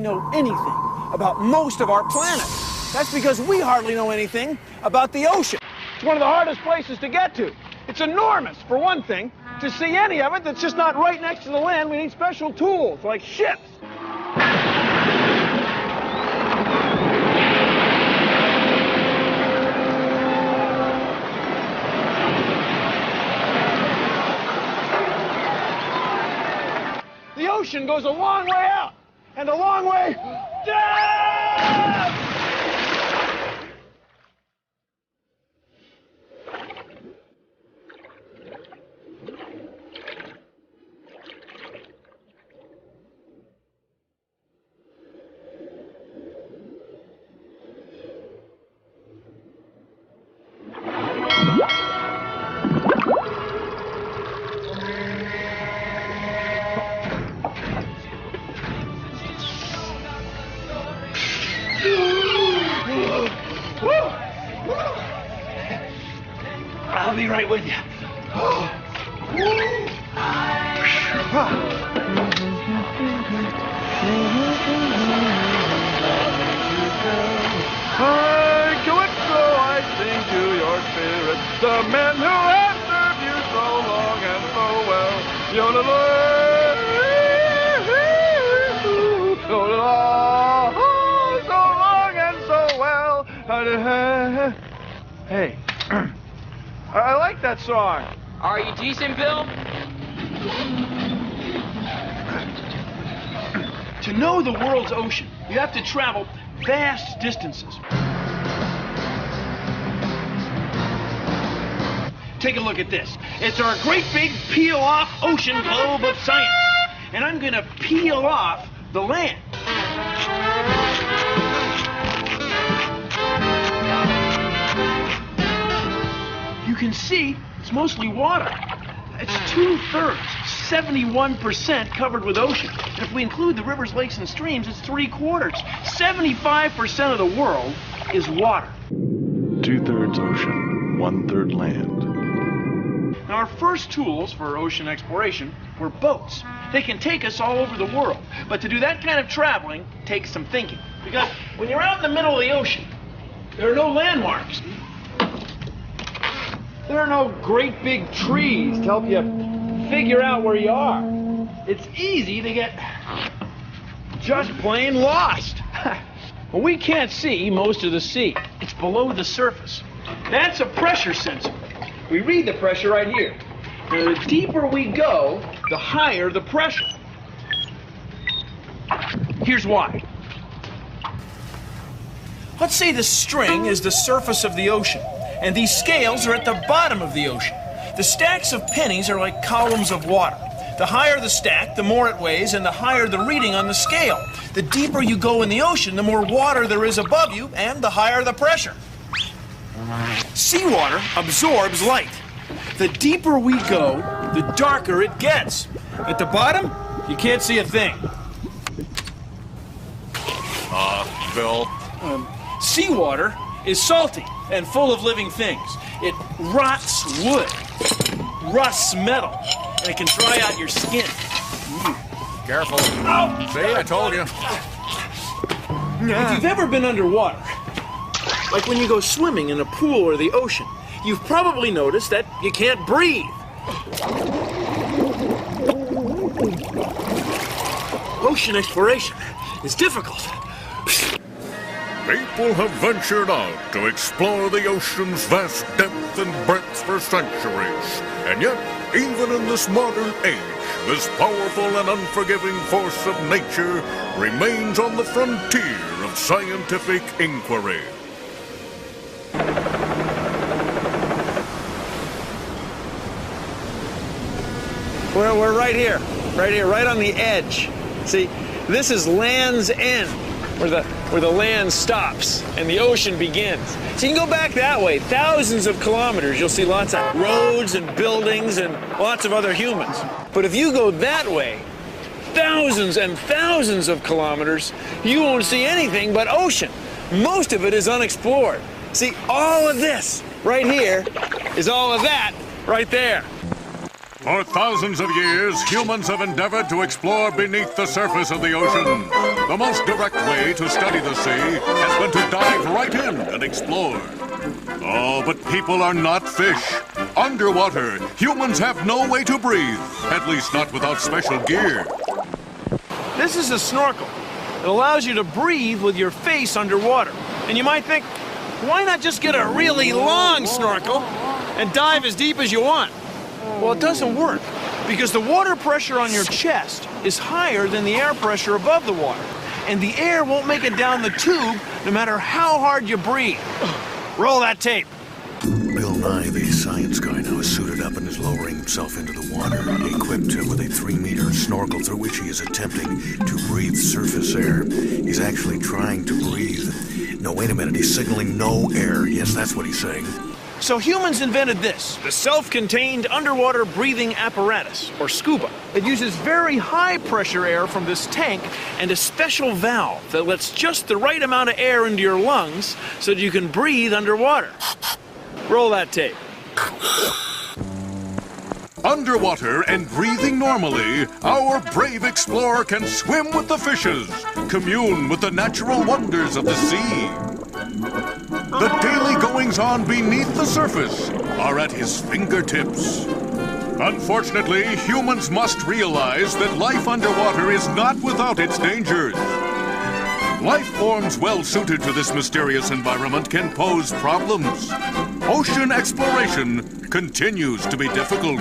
know anything about most of our planet. That's because we hardly know anything about the ocean. It's one of the hardest places to get to. It's enormous, for one thing. To see any of it that's just not right next to the land, we need special tools, like ships. The ocean goes a long way out, and a long way down! I'll be right with you. I sing to your spirit, the men who have served you so long and so well. So long and so well. Hey. I like that song. Are you decent, Bill? To know the world's ocean, you have to travel vast distances. Take a look at this. It's our great big peel-off ocean globe of science. And I'm going to peel off the land. You can see it's mostly water. It's 2/3, 71% covered with ocean. And if we include the rivers, lakes, and streams, it's 3/4. 75% of the world is water. 2/3 ocean, 1/3 land. Now, our first tools for ocean exploration were boats. They can take us all over the world. But to do that kind of traveling takes some thinking. Because when you're out in the middle of the ocean, there are no landmarks. There are no great big trees to help you figure out where you are. It's easy to get just plain lost. Well, we can't see most of the sea. It's below the surface. That's a pressure sensor. We read the pressure right here. Now, the deeper we go, the higher the pressure. Here's why. Let's say the string is the surface of the ocean, and these scales are at the bottom of the ocean. The stacks of pennies are like columns of water. The higher the stack, the more it weighs, and the higher the reading on the scale. The deeper you go in the ocean, the more water there is above you, and the higher the pressure. Seawater absorbs light. The deeper we go, the darker it gets. At the bottom, you can't see a thing. Bill? Seawater is salty and full of living things. It rots wood, rusts metal, and it can dry out your skin. Careful. Oh! See, I told you. If you've ever been underwater, like when you go swimming in a pool or the ocean, you've probably noticed that you can't breathe. Ocean exploration is difficult. People have ventured out to explore the ocean's vast depth and breadth for centuries. And yet, even in this modern age, this powerful and unforgiving force of nature remains on the frontier of scientific inquiry. We're right here, right on the edge. See, this is Land's End, where the land stops and the ocean begins. So you can go back that way, thousands of kilometers. You'll see lots of roads and buildings and lots of other humans. But if you go that way, thousands and thousands of kilometers, you won't see anything but ocean. Most of it is unexplored. See, all of this right here is all of that right there. For thousands of years, humans have endeavored to explore beneath the surface of the ocean. The most direct way to study the sea has been to dive right in and explore. Oh, but people are not fish. Underwater, humans have no way to breathe, at least not without special gear. This is a snorkel. It allows you to breathe with your face underwater. And you might think, why not just get a really long snorkel and dive as deep as you want? Well, it doesn't work because the water pressure on your chest is higher than the air pressure above the water. And the air won't make it down the tube no matter how hard you breathe. Roll that tape. Bill Nye, the science guy, now is suited up and is lowering himself into the water, equipped with a 3-meter snorkel through which he is attempting to breathe surface air. He's actually trying to breathe. No, wait a minute, he's signaling no air. Yes, that's what he's saying. So humans invented this, the self-contained underwater breathing apparatus, or scuba. It uses very high pressure air from this tank and a special valve that lets just the right amount of air into your lungs so that you can breathe underwater. Roll that tape. Underwater and breathing normally, our brave explorer can swim with the fishes, commune with the natural wonders of the sea. The daily goings-on beneath the surface are at his fingertips. Unfortunately, humans must realize that life underwater is not without its dangers. Life forms well suited to this mysterious environment can pose problems. Ocean exploration continues to be difficult.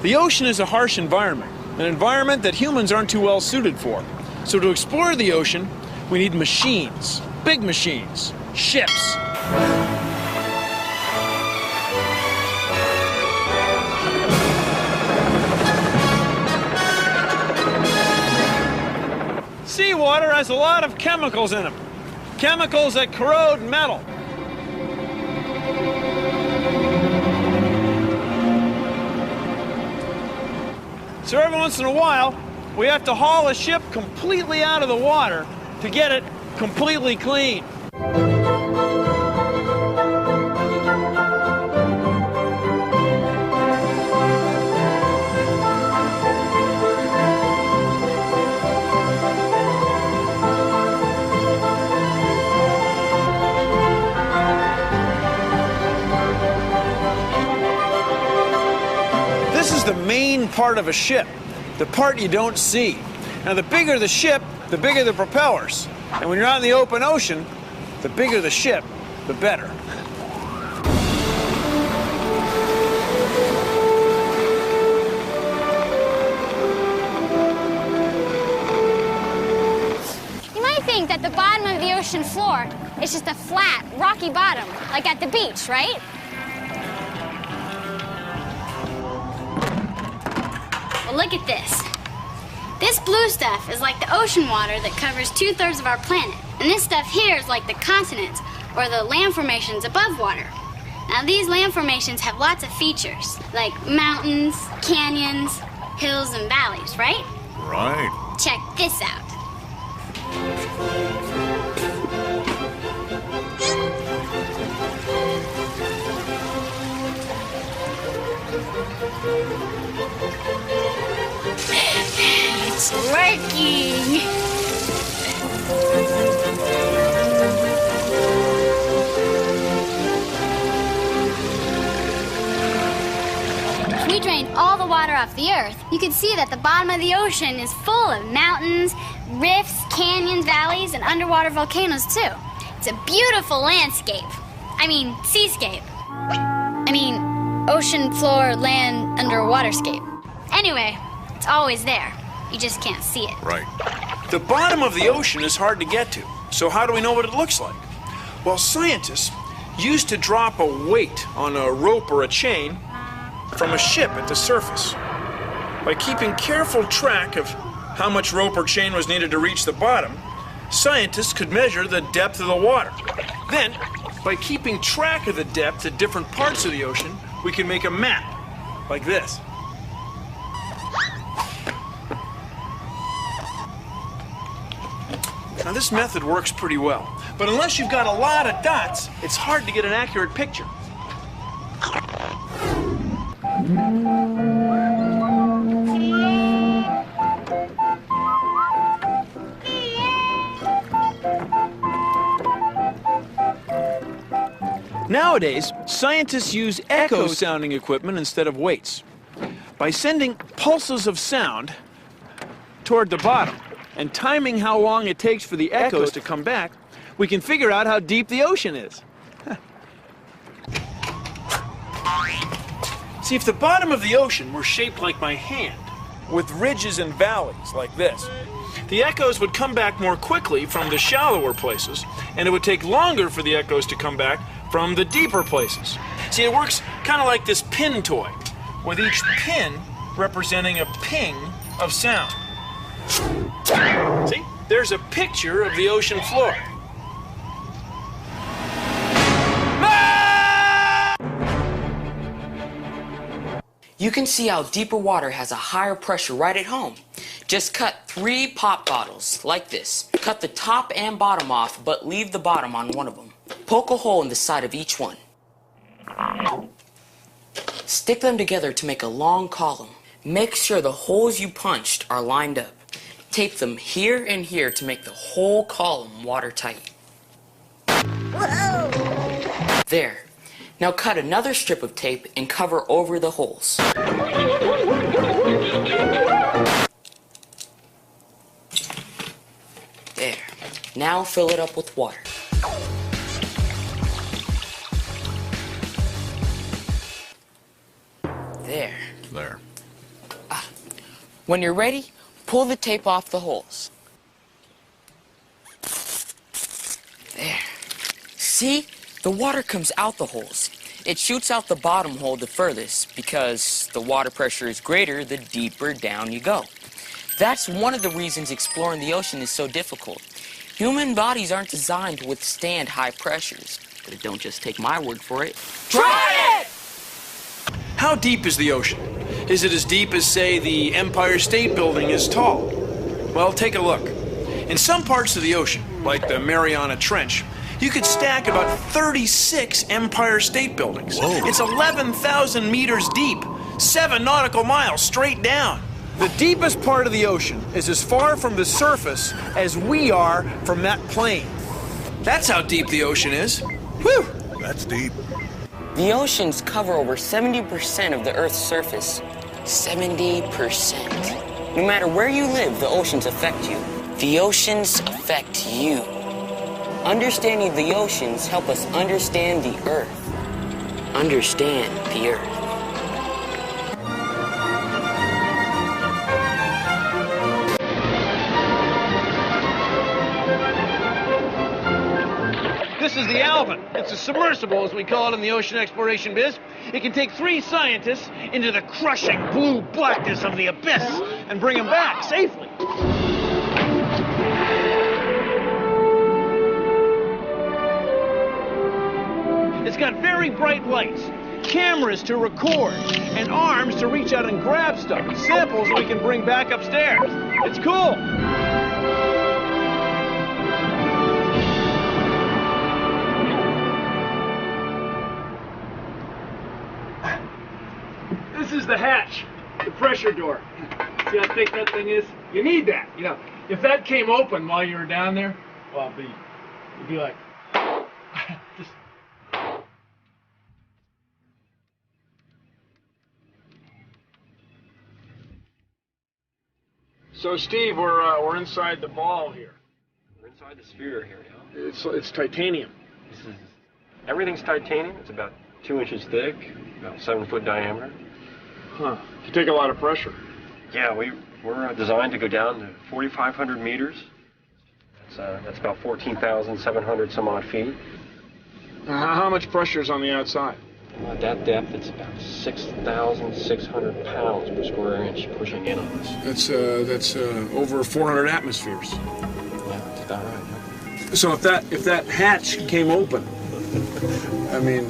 The ocean is a harsh environment, an environment that humans aren't too well suited for. So to explore the ocean, we need machines, big machines, ships. Seawater has a lot of chemicals in them. Chemicals that corrode metal. So every once in a while, we have to haul a ship completely out of the water to get it completely clean. This is the main part of a ship, the part you don't see. Now, the bigger the ship, the bigger the propellers. And when you're out in the open ocean, the bigger the ship, the better. You might think that the bottom of the ocean floor is just a flat, rocky bottom, like at the beach, right? Well, look at this. This blue stuff is like the ocean water that covers 2/3 of our planet. And this stuff here is like the continents, or the land formations above water. Now, these land formations have lots of features, like mountains, canyons, hills, and valleys, right? Right. Check this out. It's working! If we drained all the water off the Earth, you could see that the bottom of the ocean is full of mountains, rifts, canyons, valleys, and underwater volcanoes, too. It's a beautiful landscape. I mean, seascape. I mean, ocean floor, land, underwaterscape. Anyway, it's always there. You just can't see it. Right. The bottom of the ocean is hard to get to. So how do we know what it looks like? Well, scientists used to drop a weight on a rope or a chain from a ship at the surface. By keeping careful track of how much rope or chain was needed to reach the bottom, scientists could measure the depth of the water. Then, by keeping track of the depth at different parts of the ocean, we can make a map, like this. Now, this method works pretty well, but unless you've got a lot of dots, it's hard to get an accurate picture. Nowadays, scientists use echo-sounding equipment instead of weights. By sending pulses of sound toward the bottom and timing how long it takes for the echoes to come back, we can figure out how deep the ocean is. See, if the bottom of the ocean were shaped like my hand, with ridges and valleys like this, the echoes would come back more quickly from the shallower places, and it would take longer for the echoes to come back from the deeper places. See, it works kind of like this pin toy, with each pin representing a ping of sound. See, there's a picture of the ocean floor. You can see how deeper water has a higher pressure right at home. Just cut 3 pop bottles, like this. Cut the top and bottom off, but leave the bottom on one of them. Poke a hole in the side of each one. Stick them together to make a long column. Make sure the holes you punched are lined up. Tape them here and here to make the whole column watertight. Whoa! There. Now cut another strip of tape and cover over the holes. There. Now fill it up with water. There. There. When you're ready, pull the tape off the holes. There. See? The water comes out the holes. It shoots out the bottom hole the furthest because the water pressure is greater the deeper down you go. That's one of the reasons exploring the ocean is so difficult. Human bodies aren't designed to withstand high pressures. But don't just take my word for it. Try it! How deep is the ocean? Is it as deep as, say, the Empire State Building is tall? Well, take a look. In some parts of the ocean, like the Mariana Trench, you could stack about 36 Empire State Buildings. Whoa. It's 11,000 meters deep, 7 nautical miles straight down. The deepest part of the ocean is as far from the surface as we are from that plane. That's how deep the ocean is. Whew! That's deep. The oceans cover over 70% of the Earth's surface. 70%. No matter where you live, the oceans affect you. The oceans affect you. Understanding the oceans help us understand the Earth. Understand the Earth. This is the Alvin. It's a submersible, as we call it in the ocean exploration biz. It can take 3 scientists into the crushing blue blackness of the abyss and bring them back safely. It's got very bright lights, cameras to record, and arms to reach out and grab stuff, samples we can bring back upstairs. It's cool. This is the hatch, the pressure door. See how thick that thing is? You need that. You know, if that came open while you were down there, well, it'd be like, just. So, Steve, we're inside the ball here. We're inside the sphere here, yeah. It's titanium. Everything's titanium. It's about 2 inches thick, about 7 foot diameter. Huh. You take a lot of pressure. Yeah, we're designed to go down to 4,500 meters. That's about 14,700 some odd feet. How much pressure is on the outside? At that depth, it's about 6,600 pounds per square inch pushing in on us. That's over 400 atmospheres. Yeah, that's about right. Yeah. So if that hatch came open, I mean,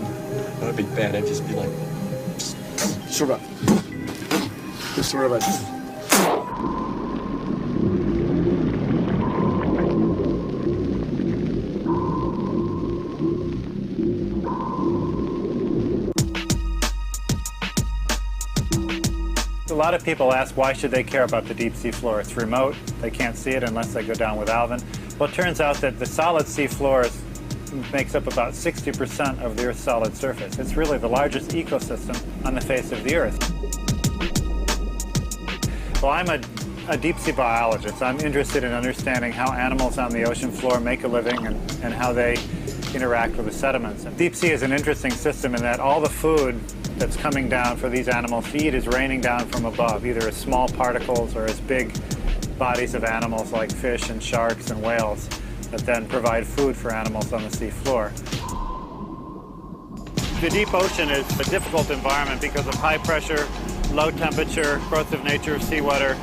That'd be bad. It'd just be like sort of a. lot of people ask, why should they care about the deep sea floor? It's remote. They can't see it unless they go down with Alvin. Well, it turns out that the solid sea floor makes up about 60% of the Earth's solid surface. It's really the largest ecosystem on the face of the Earth. Well, I'm a deep sea biologist. I'm interested in understanding how animals on the ocean floor make a living and how they interact with the sediments. And deep sea is an interesting system in that all the food that's coming down for these animals to eat is raining down from above, either as small particles or as big bodies of animals like fish and sharks and whales that then provide food for animals on the sea floor. The deep ocean is a difficult environment because of high pressure, low temperature, corrosive nature of seawater.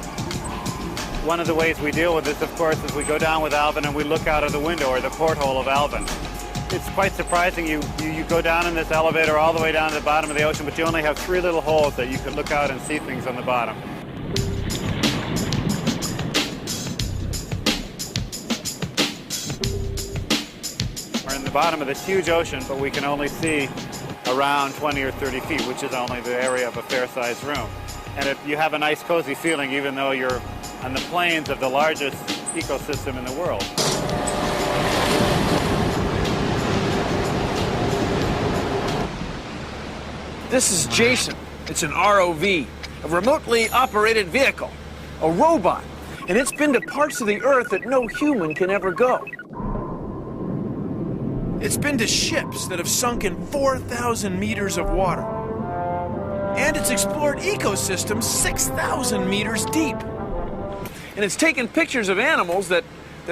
One of the ways we deal with this, of course, is we go down with Alvin and we look out of the window or the porthole of Alvin. It's quite surprising. You go down in this elevator all the way down to the bottom of the ocean, but you only have 3 little holes that you could look out and see things on the bottom. We're in the bottom of this huge ocean, but we can only see around 20 or 30 feet, which is only the area of a fair-sized room. And you have a nice, cozy feeling, even though you're on the plains of the largest ecosystem in the world. This is Jason. It's an ROV, a remotely operated vehicle, a robot, and it's been to parts of the Earth that no human can ever go. It's been to ships that have sunk in 4,000 meters of water. And it's explored ecosystems 6,000 meters deep. And it's taken pictures of animals that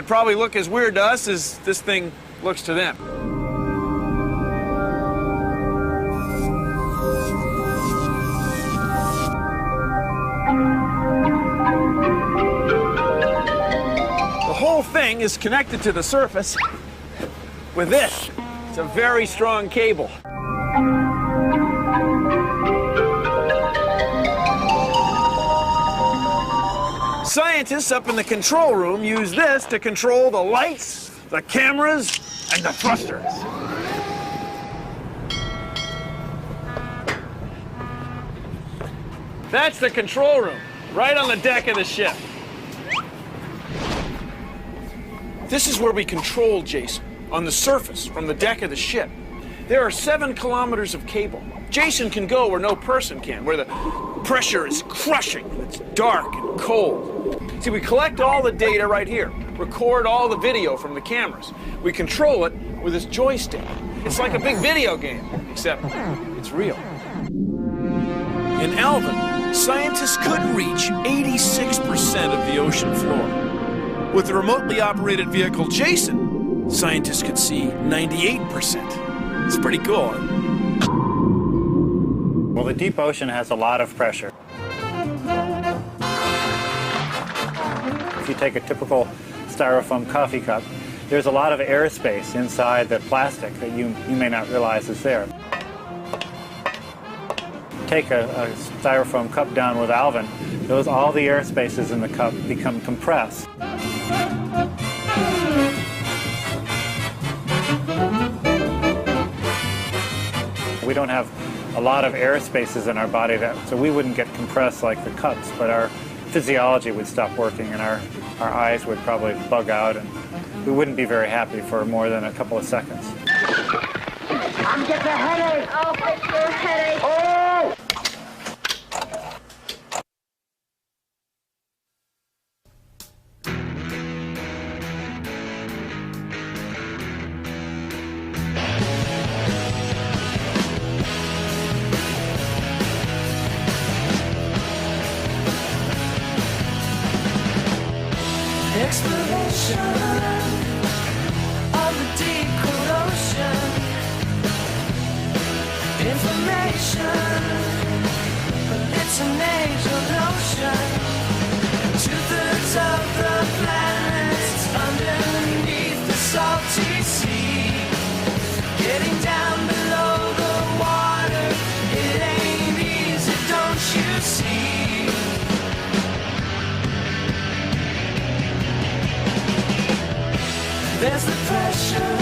probably look as weird to us as this thing looks to them. The whole thing is connected to the surface with this. It's a very strong cable. Scientists up in the control room use this to control the lights, the cameras, and the thrusters. That's the control room, right on the deck of the ship. This is where we control Jason, on the surface, from the deck of the ship. There are 7 kilometers of cable. Jason can go where no person can, where the pressure is crushing, and it's dark and cold. See, we collect all the data right here, record all the video from the cameras. We control it with this joystick. It's like a big video game, except it's real. In Alvin, scientists could reach 86% of the ocean floor. With the remotely operated vehicle Jason, scientists could see 98%. It's pretty cool, huh? Well, the deep ocean has a lot of pressure. If you take a typical styrofoam coffee cup, there's a lot of airspace inside the plastic that you may not realize is there. Take a styrofoam cup down with Alvin, all the air spaces in the cup become compressed. We don't have a lot of air spaces in our body, so we wouldn't get compressed like the cups, but our physiology would stop working and our eyes would probably bug out and we wouldn't be very happy for more than a couple of seconds. I'm getting a headache. Oh, it's your headache. Oh! Exploration of the deep cool ocean. Information, it's an age of notion. 2/3 of the planet's underneath the salty sea. Getting down below the water, it ain't easy, don't you see? There's the pressure,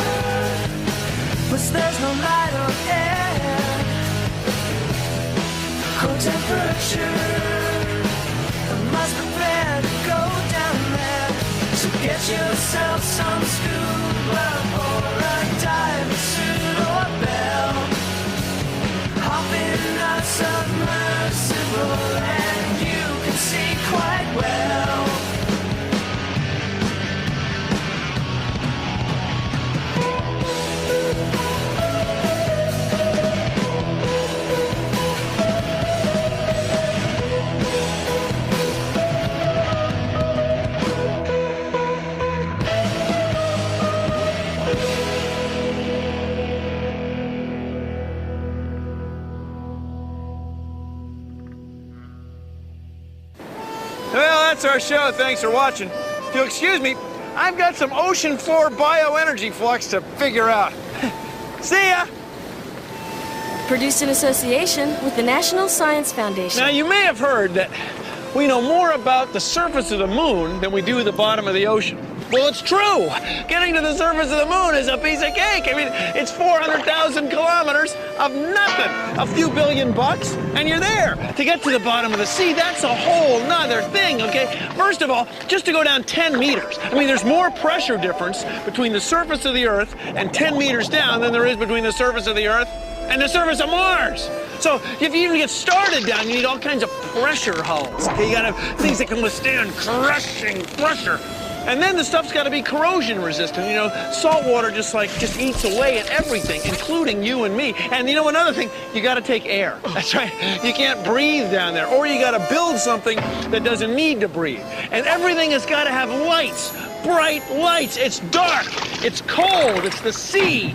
but there's no light or air. Cold temperature, Get yourself some scuba or a diving suit or belt. Hop in a submersible and you can see quite well. Well, that's our show. Thanks for watching. If you'll excuse me, I've got some ocean floor bioenergy flux to figure out. See ya! Produced in association with the National Science Foundation. Now, you may have heard that we know more about the surface of the moon than we do the bottom of the ocean. Well, it's true. Getting to the surface of the moon is a piece of cake. I mean, it's 400,000 kilometers of nothing. A few billion bucks, and you're there. To get to the bottom of the sea, that's a whole nother thing, okay? First of all, just to go down 10 meters. I mean, there's more pressure difference between the surface of the Earth and 10 meters down than there is between the surface of the Earth and the surface of Mars. So if you even get started down, you need all kinds of pressure hulls. Okay, you gotta have things that can withstand crushing pressure. And then the stuff's got to be corrosion resistant. You know, salt water just eats away at everything, including you and me. And you know, another thing, you got to take air. That's right. You can't breathe down there. Or you got to build something that doesn't need to breathe. And everything has got to have lights, bright lights. It's dark. It's cold. It's the sea.